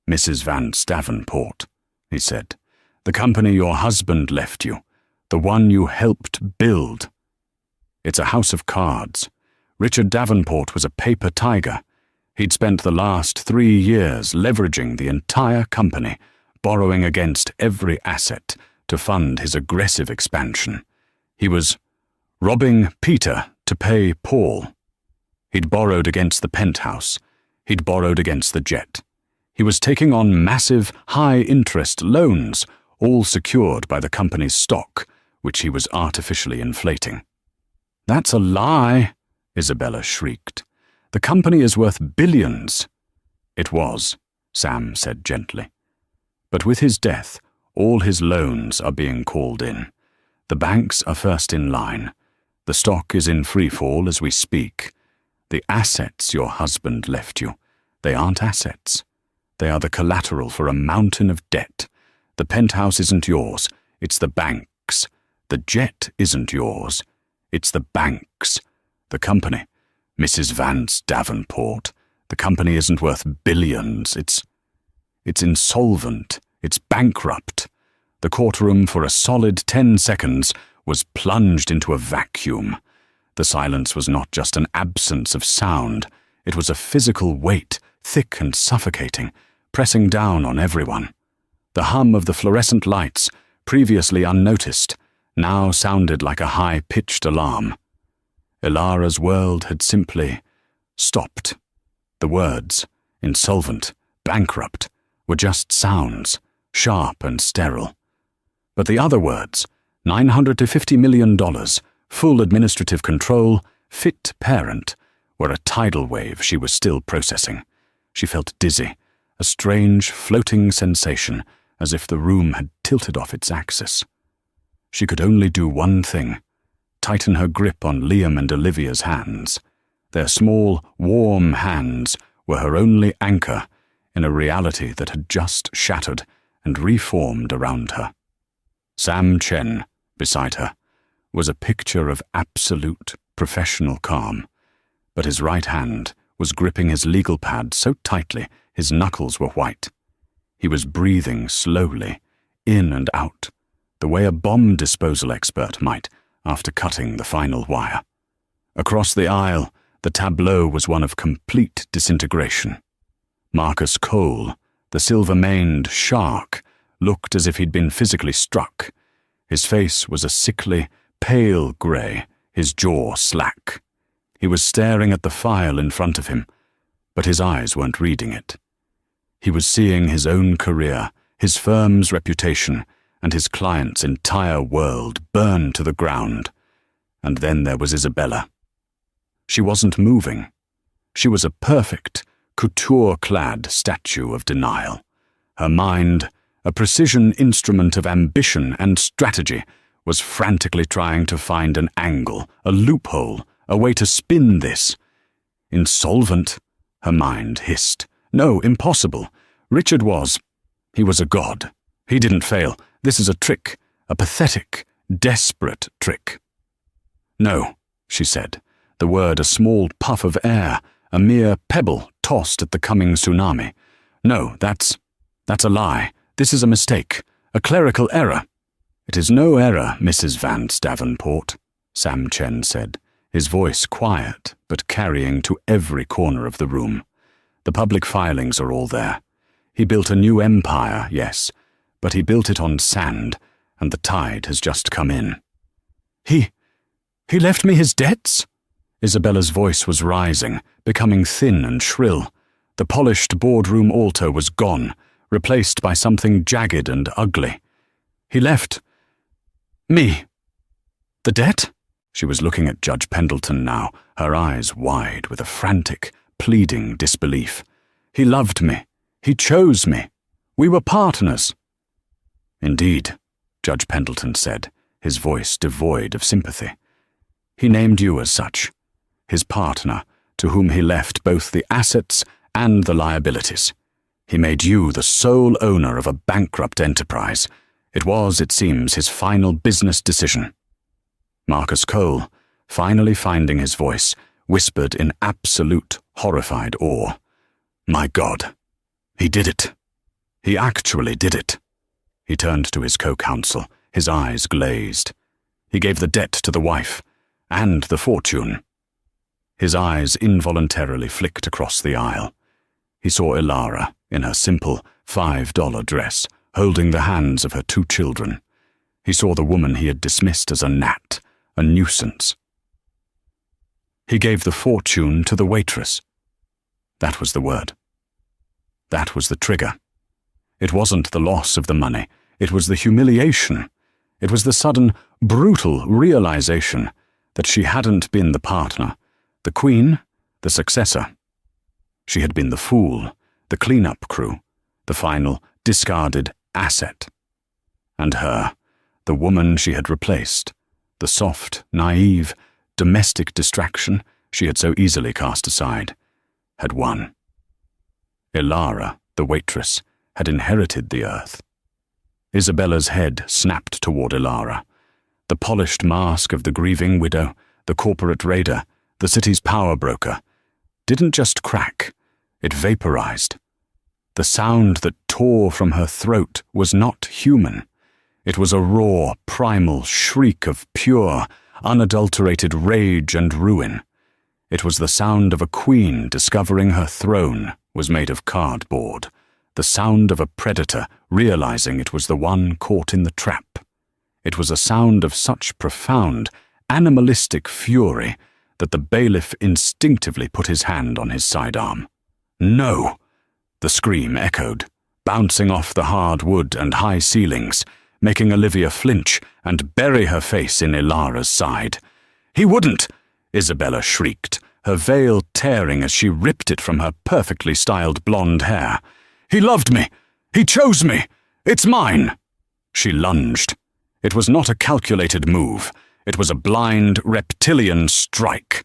"Mrs. Vance Davenport," he said, "the company your husband left you, the one you helped build. It's a house of cards. Richard Davenport was a paper tiger. He'd spent the last 3 years leveraging the entire company, borrowing against every asset to fund his aggressive expansion. He was robbing Peter to pay Paul. He'd borrowed against the penthouse. He'd borrowed against the jet. He was taking on massive, high-interest loans, all secured by the company's stock, which he was artificially inflating." "That's a lie," Isabella shrieked. "The company is worth billions." "It was," Sam said gently. "But with his death, all his loans are being called in. The banks are first in line. The stock is in freefall as we speak. The assets your husband left you, they aren't assets. They are the collateral for a mountain of debt. The penthouse isn't yours, it's the bank's. The jet isn't yours, it's the bank's. The company, Mrs. Vance Davenport, the company isn't worth billions. It's insolvent. It's bankrupt." The courtroom for a solid 10 seconds was plunged into a vacuum. The silence was not just an absence of sound. It was a physical weight, thick and suffocating, pressing down on everyone. The hum of the fluorescent lights, previously unnoticed, now sounded like a high-pitched alarm. Ilara's world had simply stopped. The words, insolvent, bankrupt, were just sounds, sharp and sterile. But the other words, $900 to $50 million, full administrative control, fit parent, were a tidal wave she was still processing. She felt dizzy, a strange floating sensation, as if the room had tilted off its axis. She could only do one thing: tighten her grip on Liam and Olivia's hands. Their small, warm hands were her only anchor in a reality that had just shattered and reformed around her. Sam Chen, beside her, was a picture of absolute professional calm, but his right hand was gripping his legal pad so tightly his knuckles were white. He was breathing slowly, in and out, the way a bomb disposal expert might after cutting the final wire. Across the aisle, the tableau was one of complete disintegration. Marcus Cole, the silver-maned shark, looked as if he'd been physically struck. His face was a sickly, pale grey, his jaw slack. He was staring at the file in front of him, but his eyes weren't reading it. He was seeing his own career, his firm's reputation, and his client's entire world burn to the ground. And then there was Isabella. She wasn't moving. She was a perfect, couture-clad statue of denial. Her mind, a precision instrument of ambition and strategy, was frantically trying to find an angle, a loophole, a way to spin this. Insolvent, her mind hissed. No, impossible. Richard was. He was a god. He didn't fail. This is a trick, a pathetic, desperate trick. "No," she said, the word a small puff of air, a mere pebble tossed at the coming tsunami. "No, that's a lie. This is a mistake, a clerical error." "It is no error, Mrs. Vance Davenport," Sam Chen said, his voice quiet but carrying to every corner of the room. "The public filings are all there. He built a new empire, yes, but he built it on sand, and the tide has just come in." He left me his debts?" Isabella's voice was rising, becoming thin and shrill. The polished boardroom alto was gone, replaced by something jagged and ugly. "He left me the debt?" She was looking at Judge Pendleton now, her eyes wide with a frantic, pleading disbelief. "He loved me. He chose me. We were partners." "Indeed," Judge Pendleton said, his voice devoid of sympathy. "He named you as such, his partner, to whom he left both the assets and the liabilities. He made you the sole owner of a bankrupt enterprise. It was, it seems, his final business decision." Marcus Cole, finally finding his voice, whispered in absolute, horrified awe. My God, he did it. He actually did it. He turned to his co-counsel, his eyes glazed. He gave the debt to the wife, and the fortune. His eyes involuntarily flicked across the aisle. He saw Ilara, in her simple $5 dress, holding the hands of her 2 children. He saw the woman he had dismissed as a gnat, a nuisance. He gave the fortune to the waitress. That was the word. That was the trigger. It wasn't the loss of the money. It was the humiliation. It was the sudden, brutal realization that she hadn't been the partner, the queen, the successor. She had been the fool, the clean-up crew, the final, discarded asset. And her, the woman she had replaced, the soft, naive, domestic distraction she had so easily cast aside, had won. Ilara, the waitress, had inherited the earth. Isabella's head snapped toward Ilara. The polished mask of the grieving widow, the corporate raider, the city's power broker, didn't just crack, it vaporized. The sound that tore from her throat was not human. It was a raw, primal shriek of pure, unadulterated rage and ruin. It was the sound of a queen discovering her throne was made of cardboard, the sound of a predator realizing it was the one caught in the trap. It was a sound of such profound, animalistic fury that the bailiff instinctively put his hand on his sidearm. No! The scream echoed, bouncing off the hard wood and high ceilings, making Olivia flinch and bury her face in Ilara's side. He wouldn't! Isabella shrieked, her veil tearing as she ripped it from her perfectly styled blonde hair. He loved me! He chose me! It's mine! She lunged. It was not a calculated move. It was a blind, reptilian strike.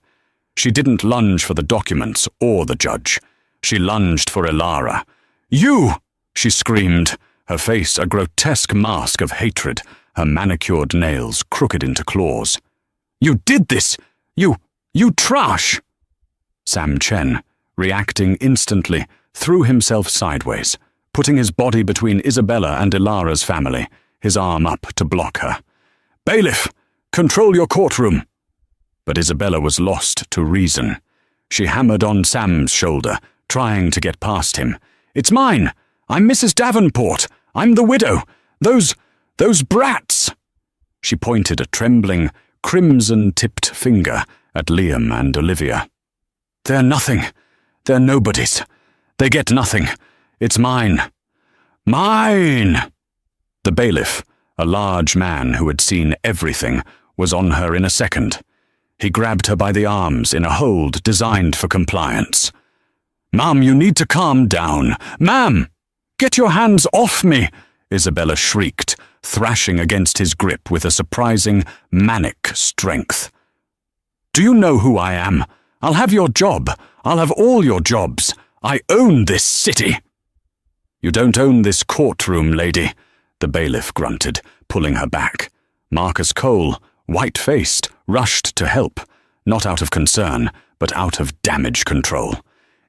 She didn't lunge for the documents or the judge. She lunged for Ilara. You! She screamed, her face a grotesque mask of hatred, her manicured nails crooked into claws. You did this! You trash! Sam Chen, reacting instantly, threw himself sideways, putting his body between Isabella and Ilara's family, his arm up to block her. Bailiff, control your courtroom! But Isabella was lost to reason. She hammered on Sam's shoulder, trying to get past him. It's mine! I'm Mrs. Davenport! I'm the widow! Those brats! She pointed a trembling, crimson-tipped finger at Liam and Olivia. They're nothing. They're nobodies. They get nothing. It's mine. Mine! The bailiff, a large man who had seen everything, was on her in a second. He grabbed her by the arms in a hold designed for compliance. Ma'am, you need to calm down. Ma'am! Get your hands off me! Isabella shrieked, thrashing against his grip with a surprising, manic strength. Do you know who I am? I'll have your job. I'll have all your jobs. I own this city. You don't own this courtroom, lady, the bailiff grunted, pulling her back. Marcus Cole, white-faced, rushed to help, not out of concern, but out of damage control.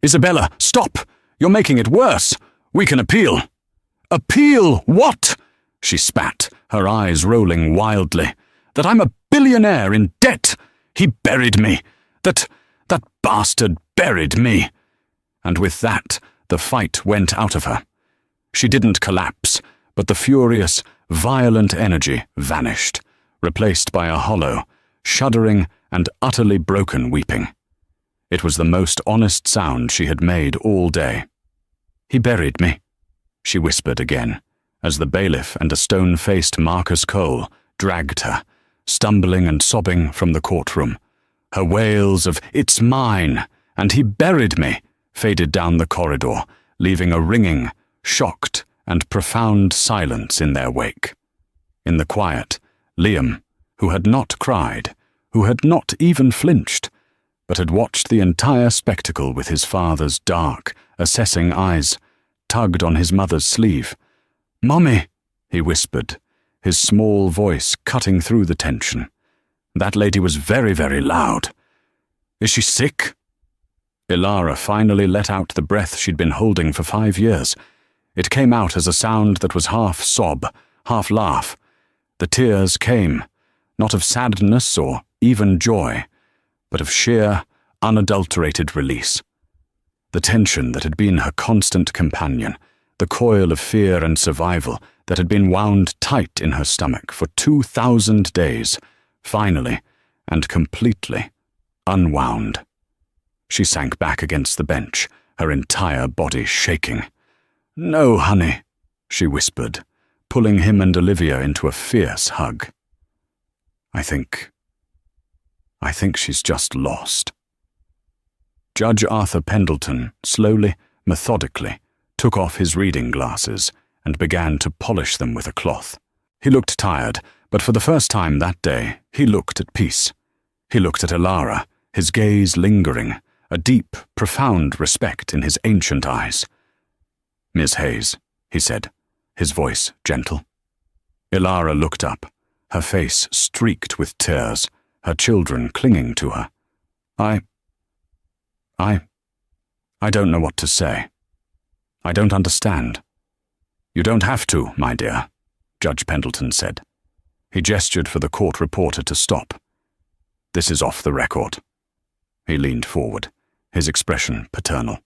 Isabella, stop! You're making it worse. We can appeal. Appeal what? She spat, her eyes rolling wildly. That I'm a billionaire in debt. He buried me. That bastard buried me. And with that, the fight went out of her. She didn't collapse, but the furious, violent energy vanished, replaced by a hollow, shuddering and utterly broken weeping. It was the most honest sound she had made all day. He buried me, she whispered again, as the bailiff and a stone-faced Marcus Cole dragged her, stumbling and sobbing from the courtroom. Her wails of, "It's mine," and "He buried me," faded down the corridor, leaving a ringing, shocked, and profound silence in their wake. In the quiet, Liam, who had not cried, who had not even flinched, but had watched the entire spectacle with his father's dark, assessing eyes, tugged on his mother's sleeve. "Mummy," he whispered, his small voice cutting through the tension. That lady was very, very loud. Is she sick?" Ilara finally let out the breath she'd been holding for 5 years. It came out as a sound that was half sob, half laugh. The tears came, not of sadness or even joy, but of sheer, unadulterated release. The tension that had been her constant companion, the coil of fear and survival that had been wound tight in her stomach for 2,000 days, finally and completely unwound. She sank back against the bench, her entire body shaking. "No, honey," she whispered, pulling him and Olivia into a fierce hug. I think she's just lost." Judge Arthur Pendleton slowly, methodically, took off his reading glasses and began to polish them with a cloth. He looked tired, but for the first time that day, he looked at peace. He looked at Ilara, his gaze lingering, a deep, profound respect in his ancient eyes. "Miss Hayes," he said, his voice gentle. Ilara looked up, her face streaked with tears, her children clinging to her. I don't know what to say. I don't understand." "You don't have to, my dear," Judge Pendleton said. He gestured for the court reporter to stop. "This is off the record." He leaned forward, his expression paternal.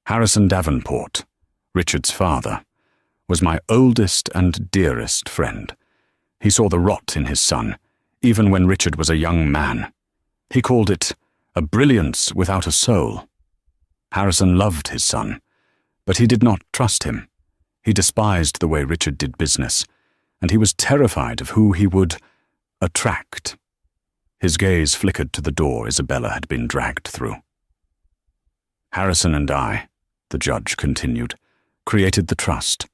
"Harrison Davenport, Richard's father, was my oldest and dearest friend. He saw the rot in his son, even when Richard was a young man. He called it a brilliance without a soul. Harrison loved his son, but he did not trust him. He despised the way Richard did business, and he was terrified of who he would attract." His gaze flickered to the door Isabella had been dragged through. "Harrison and I," the judge continued, "created the trust.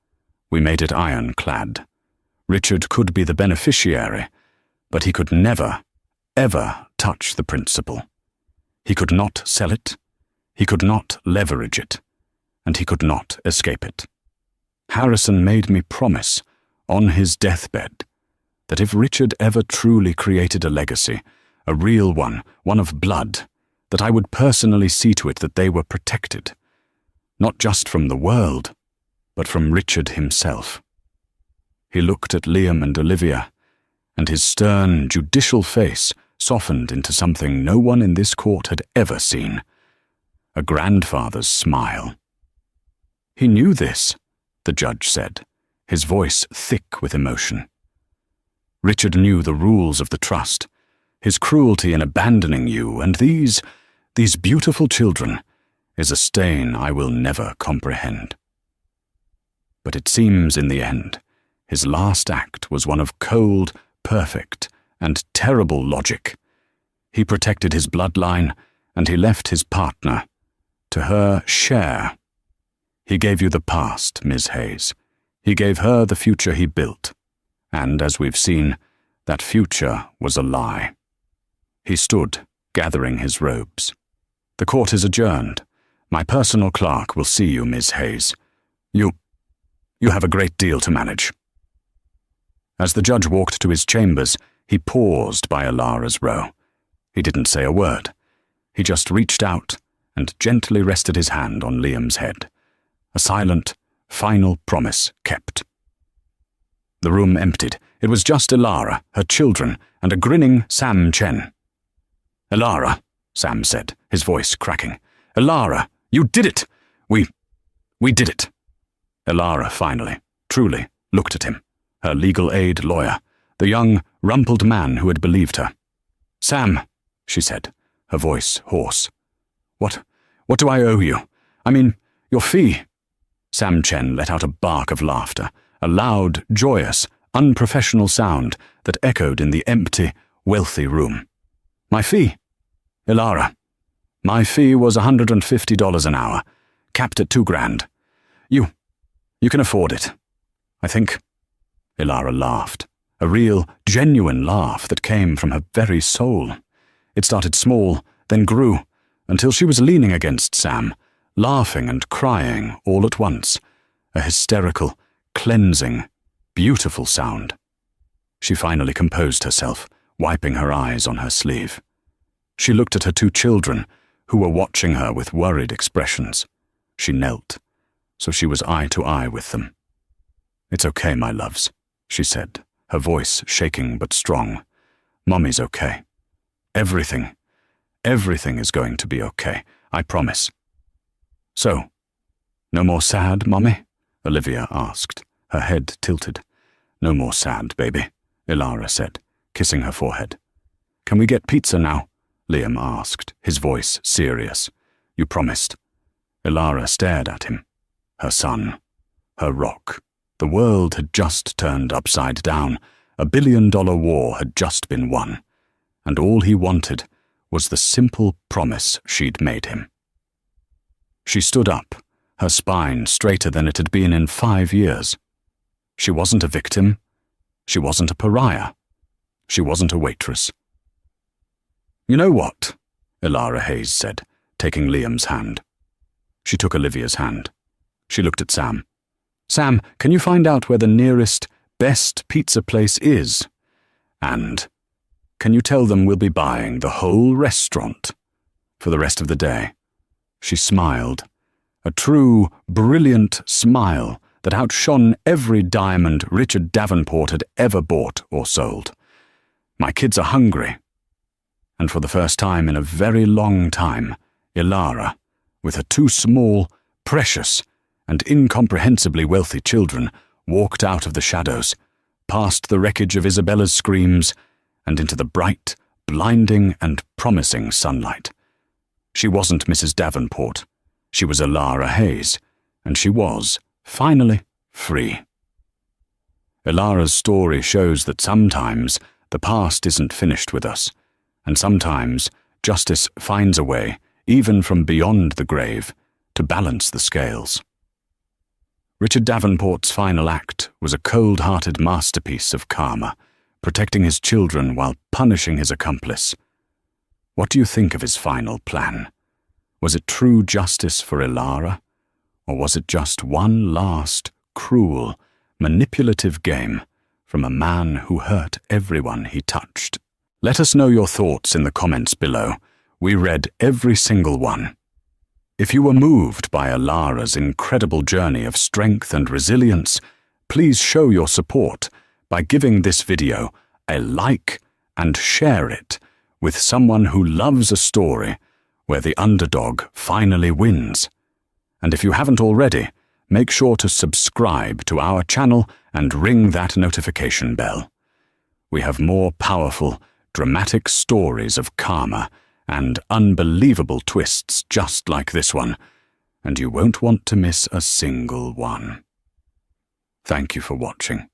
We made it ironclad. Richard could be the beneficiary, but he could never, ever touch the principal. He could not sell it, he could not leverage it, and he could not escape it. Harrison made me promise, on his deathbed, that if Richard ever truly created a legacy, a real one, one of blood, that I would personally see to it that they were protected, not just from the world, but from Richard himself." He looked at Liam and Olivia, and his stern, judicial face softened into something no one in this court had ever seen: a grandfather's smile. "He knew this," the judge said, his voice thick with emotion. "Richard knew the rules of the trust, his cruelty in abandoning you, and these beautiful children is a stain I will never comprehend. But it seems in the end, his last act was one of cold, perfect, and terrible logic. He protected his bloodline, and he left his partner, to her share. He gave you the past, Ms. Hayes. He gave her the future he built. And as we've seen, that future was a lie." He stood, gathering his robes. "The court is adjourned. My personal clerk will see you, Ms. Hayes. You have a great deal to manage." As the judge walked to his chambers, he paused by Ilara's row. He didn't say a word. He just reached out and gently rested his hand on Liam's head. A silent, final promise kept. The room emptied. It was just Ilara, her children, and a grinning Sam Chen. "Ilara," Sam said, his voice cracking. "Ilara, you did it! We did it." Ilara finally, truly, looked at him, her legal aid lawyer, the young, rumpled man who had believed her. "Sam," she said, her voice hoarse. What do I owe you? I mean, your fee." Sam Chen let out a bark of laughter, a loud, joyous, unprofessional sound that echoed in the empty, wealthy room. "My fee? Ilara, my fee was $150 an hour, capped at $2,000. You can afford it, I think." Ilara laughed, a real, genuine laugh that came from her very soul. It started small, then grew, until she was leaning against Sam, laughing and crying all at once, a hysterical, cleansing, beautiful sound. She finally composed herself, wiping her eyes on her sleeve. She looked at her 2 children, who were watching her with worried expressions. She knelt, so she was eye to eye with them. "It's okay, my loves," she said, her voice shaking but strong. "Mommy's okay. Everything is going to be okay, I promise." "So, no more sad, Mommy?" Olivia asked, her head tilted. "No more sad, baby," Ilara said, kissing her forehead. "Can we get pizza now?" Liam asked, his voice serious. "You promised." Ilara stared at him. Her son. Her rock. The world had just turned upside down. A billion-dollar war had just been won. And all he wanted was the simple promise she'd made him. She stood up, her spine straighter than it had been in 5 years. She wasn't a victim. She wasn't a pariah. She wasn't a waitress. "You know what?" Ilara Hayes said, taking Liam's hand. She took Olivia's hand. She looked at Sam. "Sam, can you find out where the nearest, best pizza place is? And can you tell them we'll be buying the whole restaurant for the rest of the day?" She smiled, a true, brilliant smile that outshone every diamond Richard Davenport had ever bought or sold. "My kids are hungry." And for the first time in a very long time, Ilara, with her 2 small, precious, and incomprehensibly wealthy children, walked out of the shadows, past the wreckage of Isabella's screams, and into the bright, blinding, and promising sunlight. She wasn't Mrs. Davenport. She was Ilara Hayes, and she was, finally, free. Ilara's story shows that sometimes the past isn't finished with us, and sometimes justice finds a way, even from beyond the grave, to balance the scales. Richard Davenport's final act was a cold-hearted masterpiece of karma, protecting his children while punishing his accomplice. What do you think of his final plan? Was it true justice for Ilara? Or was it just one last, cruel, manipulative game from a man who hurt everyone he touched? Let us know your thoughts in the comments below. We read every single one. If you were moved by Ilara's incredible journey of strength and resilience, please show your support by giving this video a like and share it with someone who loves a story where the underdog finally wins. And if you haven't already, make sure to subscribe to our channel and ring that notification bell. We have more powerful, dramatic stories of karma and unbelievable twists just like this one, and you won't want to miss a single one. Thank you for watching.